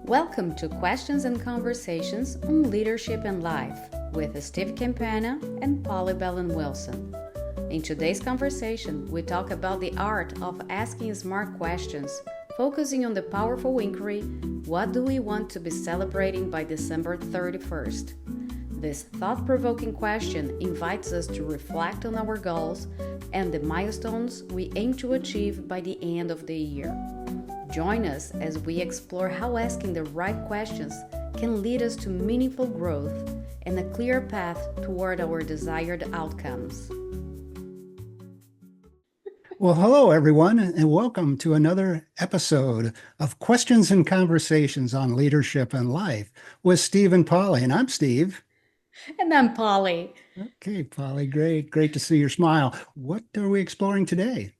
Welcome to Questions and Conversations on Leadership and Life with Steve Campana and Poli Bellan Wilson. In today's conversation, we talk about the art of asking smart questions, focusing on the powerful inquiry, what do we want to be celebrating by December 31st? This thought-provoking question invites us to reflect on our goals and the milestones we aim to achieve by the end of the year. Join us as we explore how asking the right questions can lead us to meaningful growth and a clear path toward our desired outcomes. Well, hello, everyone, and welcome to another episode of Questions and Conversations on Leadership and Life with Steve and Polly. And I'm Steve. And I'm Poli. Okay, Polly, great. Great to see your smile. What are we exploring today?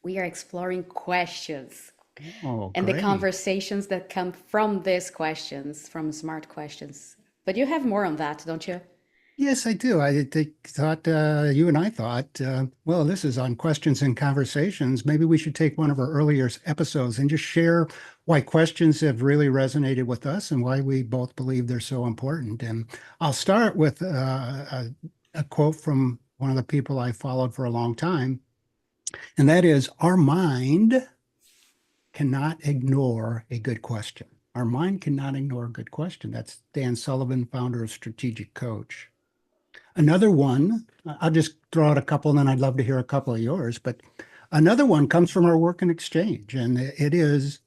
We are exploring questions Oh, and great. the conversations that come from these questions, from smart questions. But you have more on that, don't you? Yes, I do. You and I thought, well, this is on Questions and Conversations. Maybe we should take one of our earlier episodes and just share why questions have really resonated with us and why we both believe they're so important. And I'll start with a quote from one of the people I followed for a long time, and that is, our mind cannot ignore a good question. Our mind cannot ignore a good question. That's Dan Sullivan, founder of Strategic Coach. Another one, I'll just throw out a couple and then I'd love to hear a couple of yours, but another one comes from our work and exchange, and it is,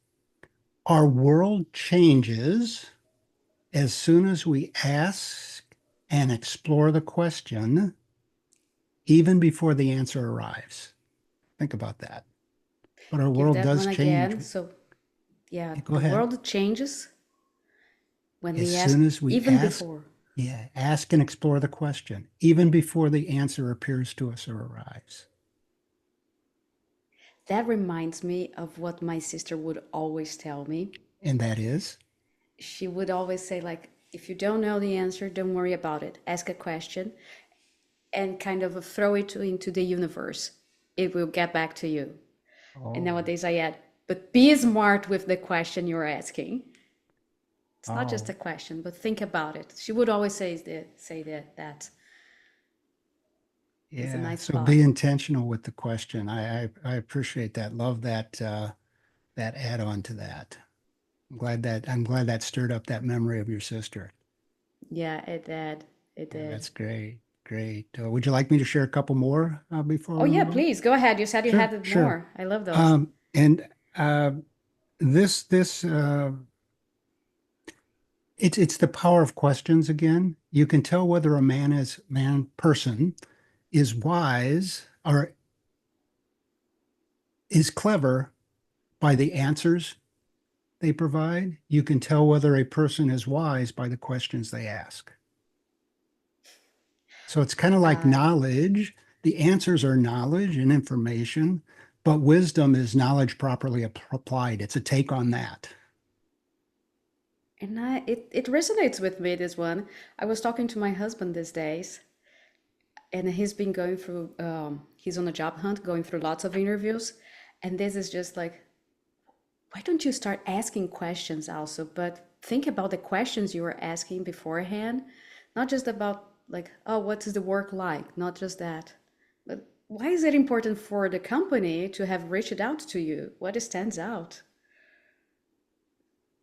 our world changes as soon as we ask and explore the question, even before the answer arrives. Think about that. But our Give world that does one change. again. So, yeah, Go the ahead. world changes when As we ask, soon as we even ask, before. ask and explore the question, even before the answer appears to us or arrives. That reminds me of what my sister would always tell me. And that is, She would always say, like, if you don't know the answer, don't worry about it. Ask a question and kind of throw it into the universe. It will get back to you. And oh, nowadays I add, but be smart with the question you're asking. It's not just oh, a question, but think about it. She would always say that is a yeah. nice So be thought. intentional with the question. I appreciate that. Love that that add on to that. I'm glad that stirred up that memory of your sister. Yeah, it did. It Yeah, did. that's great. Great. Would you like me to share a couple more before Oh we yeah, move on? please go ahead. You said you Sure, had sure. more. I love those. And this it's the power of questions again. You can tell whether a person is wise or is clever by the answers they provide. You can tell whether a person is wise by the questions they ask. So it's kind of like Uh, knowledge. The answers are knowledge and information, but wisdom is knowledge properly applied. It's a take on that. and it resonates with me, this one. I was talking to my husband these days, and he's been going through, he's on a job hunt, going through lots of interviews. And this is just like, why don't you start asking questions also? But think about the questions you were asking beforehand, not just about like, oh, what is the work like? Not just that. But why is it important for the company to have reached out to you? What stands out?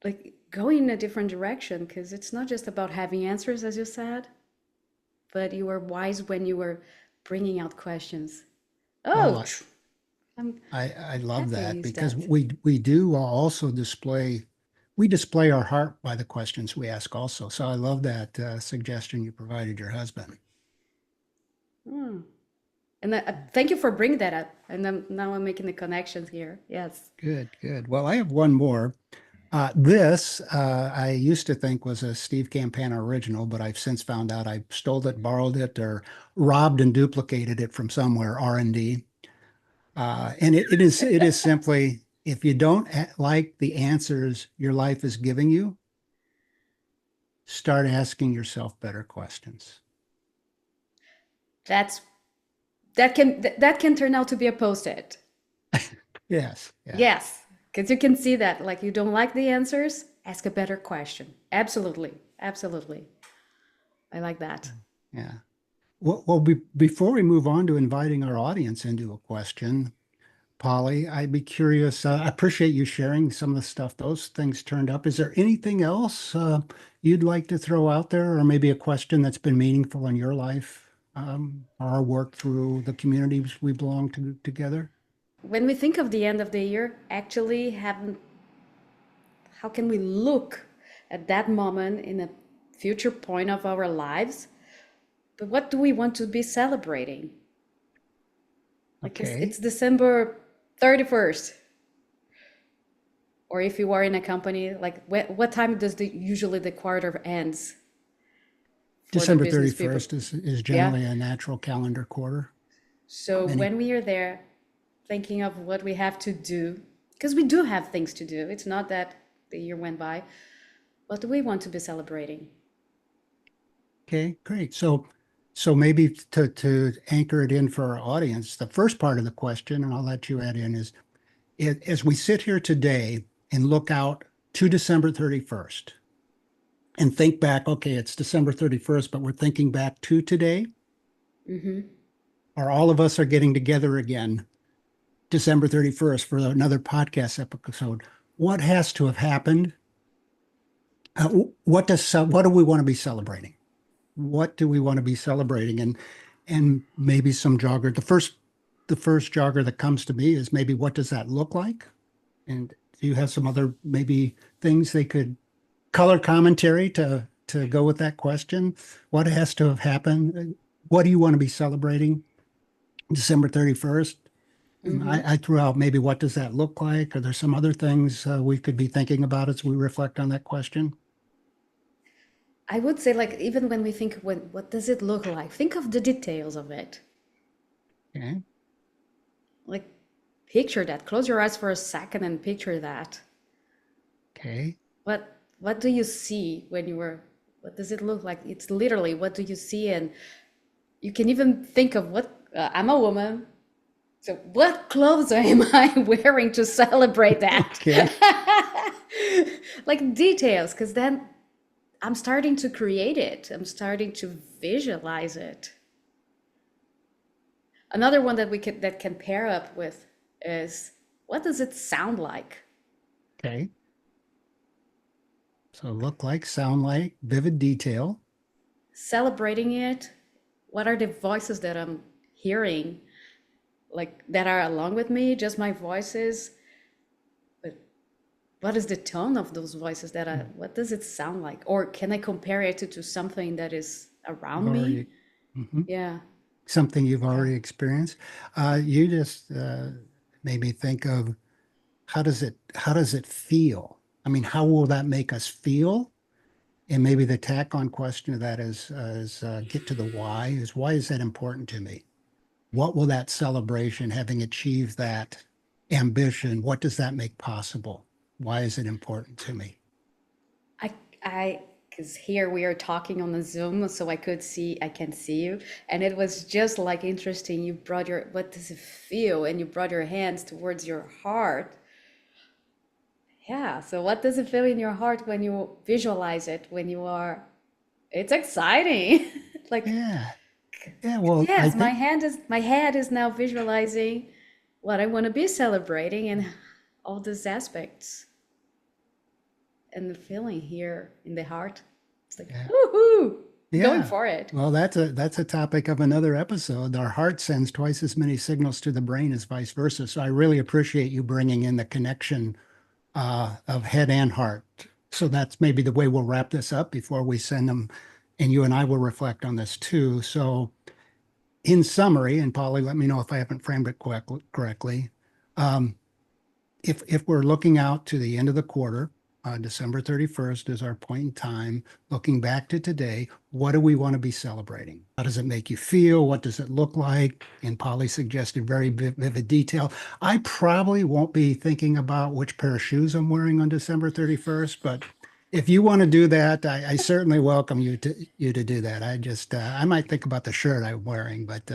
Like go in a different direction, because it's not just about having answers, as you said, but you were wise when you were bringing out questions. Oh, Oh, I'm I love happy I that used because that. we do also display our heart by the questions we ask also. So I love that suggestion you provided your husband. Hmm. And thank you for bringing that up. And now I'm making the connections here. Yes. Good, good. Well, I have one more. This I used to think was a Steve Campana original, but I've since found out I stole it, borrowed it, or robbed and duplicated it from somewhere, R&D. And it is simply, if you don't like the answers your life is giving you, start asking yourself better questions. That's that can turn out to be a post-it. Yes, yeah, Yes, because you can see that like you don't like the answers, Ask a better question. Absolutely. Absolutely. I like that. Yeah. Before we move on to inviting our audience into a question, Polly, I'd be curious. I appreciate you sharing some of the stuff. Those things turned up. Is there anything else you'd like to throw out there, or maybe a question that's been meaningful in your life, our work through the communities we belong to together? When we think of the end of the year, actually haven't how can we look at that moment in a future point of our lives? But what do we want to be celebrating? Like Okay. it's December 31st. Or if you are in a company, like what time does usually the quarter ends for the December business people? 31st is Yeah. generally a natural calendar quarter. So Many, when we are there thinking of what we have to do, because we do have things to do, it's not that the year went by. What do we want to be celebrating? okay, great. So maybe to anchor it in for our audience, the first part of the question, and I'll let you add in, is as we sit here today and look out to December 31st and think back, okay, it's December 31st, but we're thinking back to today, or all of us are getting together again December 31st for another podcast episode. What has to have happened? What do we want to be celebrating? What do we want to be celebrating? And maybe some jogger. The first jogger that comes to me is maybe what does that look like? And do you have some other maybe things they could color commentary to go with that question? What has to have happened? What do you want to be celebrating December 31st? And I threw out maybe what does that look like? Are there some other things we could be thinking about as we reflect on that question? I would say, like, even when we think, what does it look like? Think of the details of it. Okay. Like, picture that. Close your eyes for a second and picture that. Okay. What do you see when you were? What does it look like? It's literally what do you see, and you can even think of what I'm a woman. So what clothes am I wearing to celebrate that? Okay. Like details, because then I'm starting to create it. I'm starting to visualize it. Another one that we can that can pair up with is what does it sound like? Okay. So look like, sound like, vivid detail. Celebrating it. What are the voices that I'm hearing, like that are along with me? Just my voices. But what is the tone of those voices that I? What does it sound like? Or can I compare it to something that is You've around me? already mhm. Yeah. Something you've Yeah. already experienced. You just made me think of how does it feel? I mean, how will that make us feel? And maybe the tack on question of that is get to the why. Is why is that important to me? What will that celebration, having achieved that ambition, what does that make possible? Why is it important to me? I I because here we are talking on the Zoom, so I can see you, and it was just like interesting. You brought your what does it feel, and you brought your hands towards your heart. Yeah. So what does it feel in your heart when you visualize it? When you are, it's exciting. Like Yeah. Yeah. Well, I yes, think my head is now visualizing what I want to be celebrating and all these aspects and the feeling here in the heart. It's like yeah. woohoo, going Yeah. for it. Well, that's a topic of another episode. Our heart sends twice as many signals to the brain as vice versa. So I really appreciate you bringing in the connection of head and heart. So that's maybe the way we'll wrap this up before we send them, and you and I will reflect on this too. So in summary, and Polly, let me know if I haven't framed it correctly. Um, if we're looking out to the end of the quarter, December 31st is our point in time, looking back to today, what do we want to be celebrating? How does it make you feel? What does it look like? And Polly suggested very vivid detail. I probably won't be thinking about which pair of shoes I'm wearing on December 31st, but if you want to do that, I certainly welcome you to do that. I might think about the shirt I'm wearing, but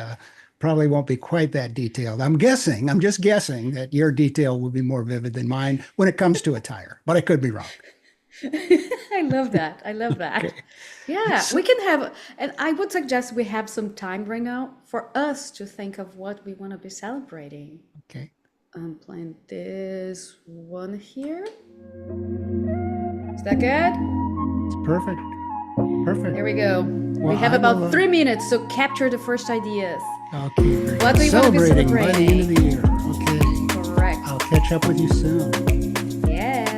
probably won't be quite that detailed. I'm just guessing that your detail will be more vivid than mine when it comes to attire, but I could be wrong. I love that. I love that. Okay. Yeah, So, we can have, and I would suggest we have some time right now for us to think of what we want to be celebrating. okay. I'm playing this one here. Is that good? It's perfect. Perfect. Here we go. Well, We have I will. about 3 minutes, so capture the first ideas. Okay, very What good. do you want to be Celebrating by the end of celebrating? the year. Okay. Correct. I'll catch up with you soon. Yes.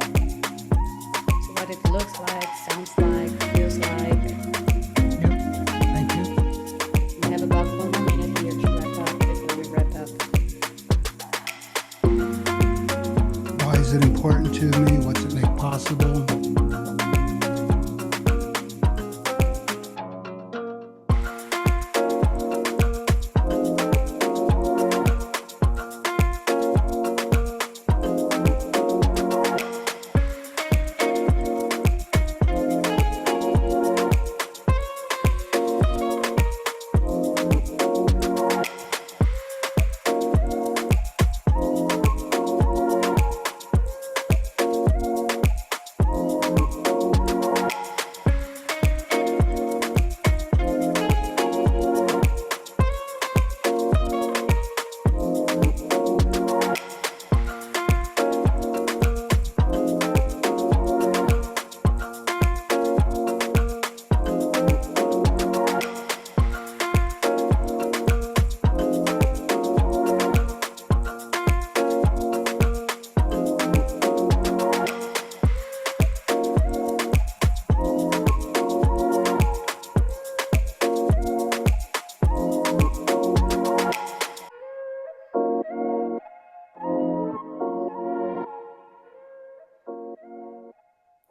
So what it looks like, sounds like, feels like. Yep. Thank you. We have about 1 more minute here to wrap up before we wrap up. Why is it important to me? What's it make possible?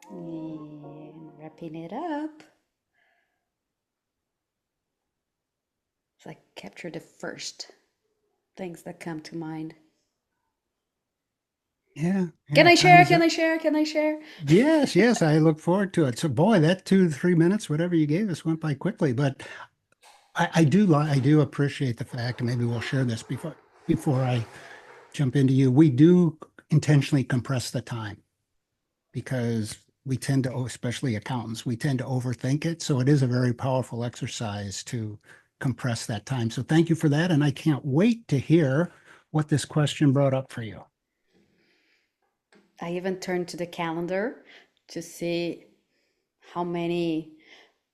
And wrapping it up. It's like capture the first things that come to mind. Yeah. Can Yeah. I Time share? is Can up. I share? Can I share? Yes. Yes. I look forward to it. So, boy, that 2 to 3 minutes, whatever you gave us, went by quickly. But I do appreciate the fact, and maybe we'll share this before I jump into you. We do intentionally compress the time because we tend to, especially accountants, we tend to overthink it. So it is a very powerful exercise to compress that time. So thank you for that. And I can't wait to hear what this question brought up for you. I even turned to the calendar to see how many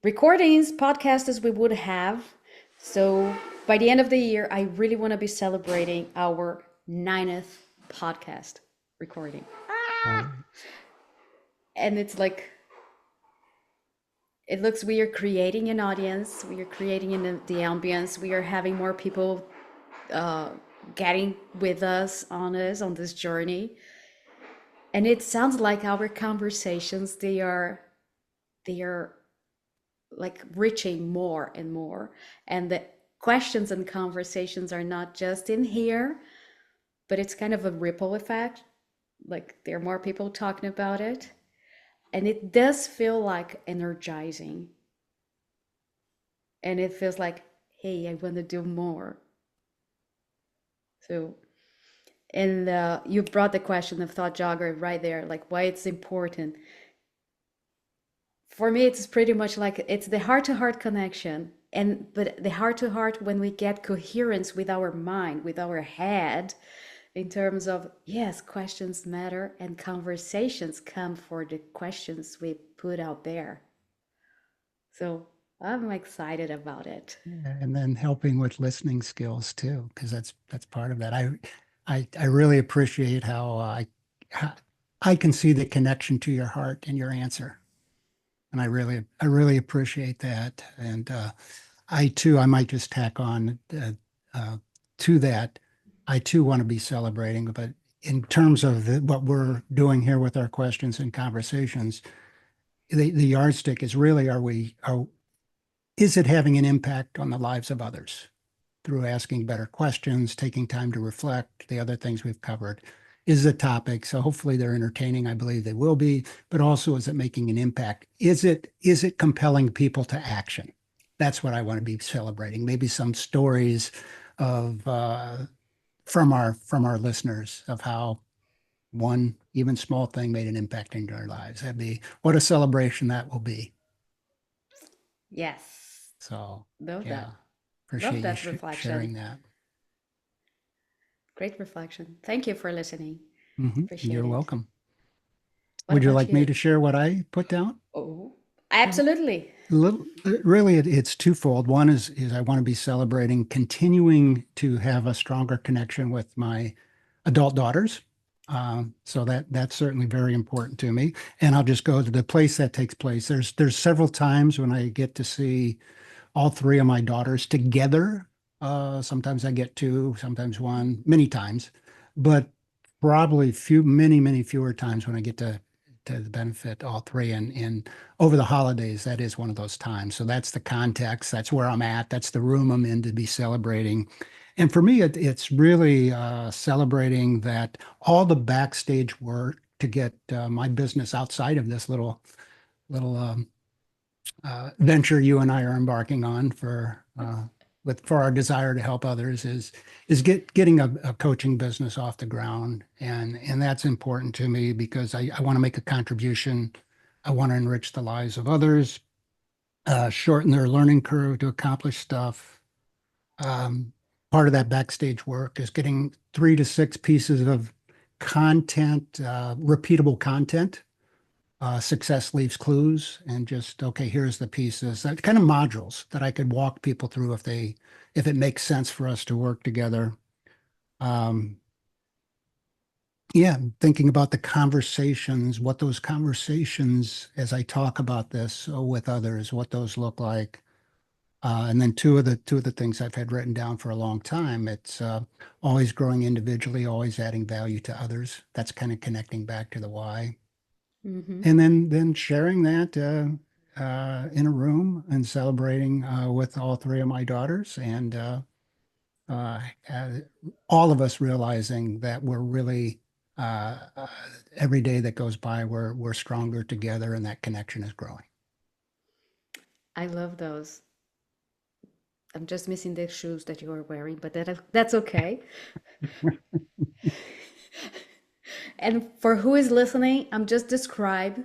recordings, podcasts we would have. So by the end of the year, I really want to be celebrating our 9th podcast recording. Wow. And it's like, it looks we are creating an audience, we are creating the ambience, we are having more people getting with us on this journey. And it sounds like our conversations, they are like reaching more and more. And the questions and conversations are not just in here, but it's kind of a ripple effect. Like there are more people talking about it. And it does feel like energizing. And it feels like, hey, I want to do more. So, and you brought the question of thought jogger right there, like why it's important. For me, it's pretty much like it's the heart to heart connection. And but the heart to heart, when we get coherence with our mind, with our head, in terms of yes, questions matter and conversations come for the questions we put out there. So I'm excited about it. Yeah, and then helping with listening skills too, because that's part of that. I really appreciate how I can see the connection to your heart in your answer, and I really appreciate that. And I too, I might just tack on uh, to that. I too want to be celebrating, but in terms of what we're doing here with our questions and conversations, the yardstick is really, is it having an impact on the lives of others through asking better questions, taking time to reflect, the other things we've covered? Is the topic. So hopefully they're entertaining. I believe they will be, but also is it making an impact? Is it compelling people to action? That's what I want to be celebrating. Maybe some stories of from our listeners of how one even small thing made an impact in their lives. That'd be what a celebration that will be. Yes. So Love yeah, that. Love appreciate you that reflection. sharing that. Great reflection. Thank you for listening. You're Appreciate it. welcome. What Would you about like me you? to share what I put down? Oh, Well, absolutely. really, it's twofold. One is I want to be celebrating continuing to have a stronger connection with my adult daughters. So that's certainly very important to me. And I'll just go to the place that takes place. There's several times when I get to see all three of my daughters together. Sometimes I get two, sometimes one, many times, but probably many fewer times when I get to benefit all three. And over the holidays, that is one of those times. So that's the context. That's where I'm at. That's the room I'm in to be celebrating. And for me, it's really celebrating that all the backstage work to get my business outside of this little venture you and I are embarking on for our desire to help others is getting a coaching business off the ground, and that's important to me because I want to make a contribution. I want to enrich the lives of others, shorten their learning curve to accomplish stuff. Um, Part of that backstage work is getting 3 to 6 pieces of content, repeatable content. Success leaves clues, and just okay, here's the pieces, that kind of modules that I could walk people through if it makes sense for us to work together. Um, yeah, thinking about the conversations, what those conversations as I talk about this with others, what those look like. And then two of the things I've had written down for a long time, it's always growing individually, always adding value to others. That's kind of connecting back to the why. Mm-hmm. And then sharing that in a room and celebrating with all three of my daughters, and uh, uh, all of us realizing that we're really every day that goes by, we're stronger together, and that connection is growing. I love those. I'm just missing the shoes that you are wearing, but that's okay. And for who is listening, I'm just describe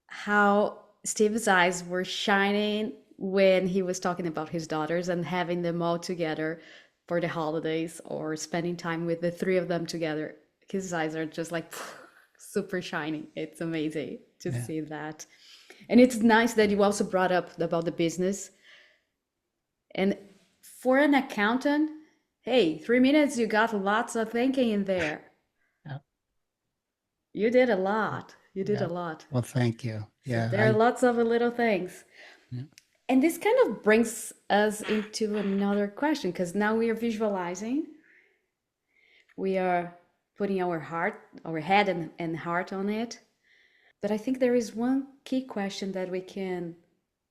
how Steve's eyes were shining when he was talking about his daughters and having them all together for the holidays or spending time with the three of them together. His eyes are just like super shiny. It's amazing to Yeah. see that. And it's nice that you also brought up about the business. And for an accountant, hey, 3 minutes, you got lots of thinking in there. Yeah. You did a lot. You did a Yeah. lot. Well, thank you. So Yeah. there are lots of little things. Yeah. And this kind of brings us into another question because now we are visualizing, we are putting our heart, our head and heart on it. But I think there is one key question that we can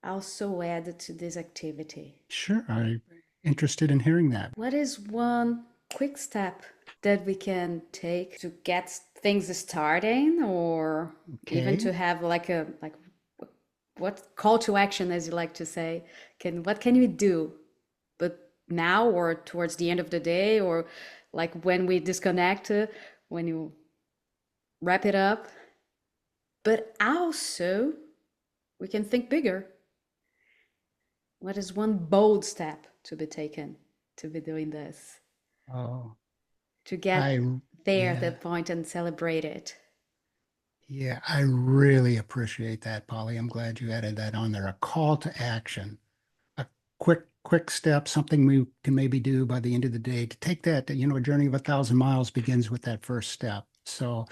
also add to this activity. Sure. I'm interested in hearing that. What is one? quick step that we can take to get things starting, or even Okay. to have what call to action, as you like to say, what can we do, but now or towards the end of the day, or like when we disconnect, when you wrap it up. But also we can think bigger. What is one bold step to be taken to be doing this, Oh, to get I, there at yeah, that point and celebrate it? yeah, I really appreciate that, Polly. I'm glad you added that on there. A call to action, a quick step, something we can maybe do by the end of the day to take that, a journey of 1,000 miles begins with that first step. So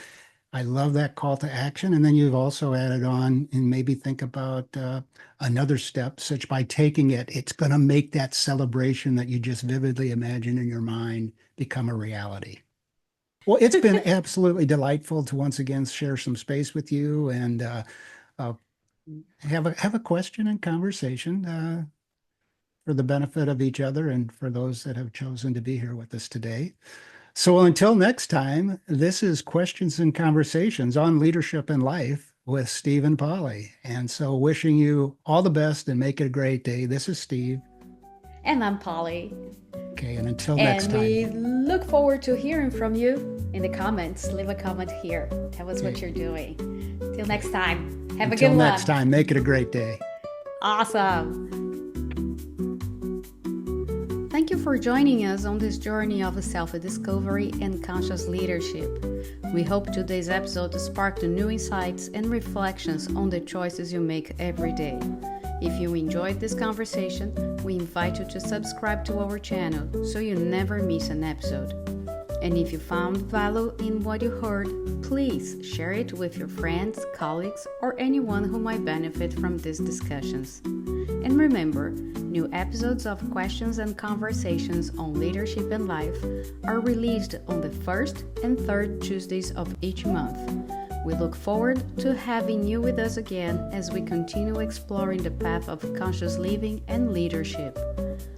I love that call to action. And then you've also added on and maybe think about another step, such by taking it, it's going to make that celebration that you just vividly imagine in your mind become a reality. Well, it's been absolutely delightful to once again share some space with you and uh, have a question and conversation for the benefit of each other and for those that have chosen to be here with us today. So until next time, this is Questions and Conversations on Leadership and Life with Steve and Polly. And so wishing you all the best and make it a great day. This is Steve. And I'm Polly. Okay, and until next And we time. look forward to hearing from you in the comments. Leave a comment here. Tell us what Okay. you're doing. Till next time. Have a Until good next one. time, make it a great day. Awesome. Thank you for joining us on this journey of self-discovery and conscious leadership. We hope today's episode sparked new insights and reflections on the choices you make every day. If you enjoyed this conversation, we invite you to subscribe to our channel so you never miss an episode. And if you found value in what you heard, please share it with your friends, colleagues, or anyone who might benefit from these discussions. And remember, new episodes of Questions and Conversations on Leadership and Life are released on the first and third Tuesdays of each month. We look forward to having you with us again as we continue exploring the path of conscious living and leadership.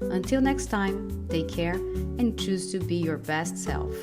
Until next time, take care and choose to be your best self.